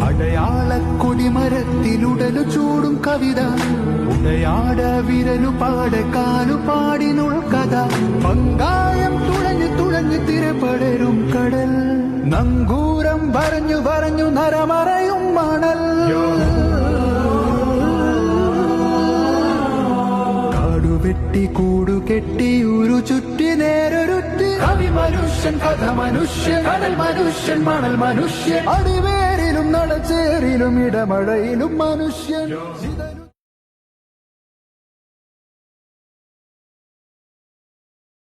അടയാളക്കൊടിമരത്തിലുടലു ചൂടും കവിത, ഉടയാട വിരലു പാടെ കാലു പാടിനുൾ കഥ, പങ്കായം തുഴഞ്ഞു തുഴഞ്ഞു തിരപടരും കടൽ, നങ്കൂരം പറഞ്ഞു പറഞ്ഞു നരമറയും മണൽ, കാടുവെട്ടി കൂടുകെട്ടി ഉരു ചുറ്റി നേരൊരുത്തി, കവി മനുഷ്യൻ കഥ മനുഷ്യൻ കടൽ മനുഷ്യൻ മണൽ മനുഷ്യൻ, അടിവേരിലും നടച്ചേറിലും ഇടമഴയിലും മനുഷ്യൻ.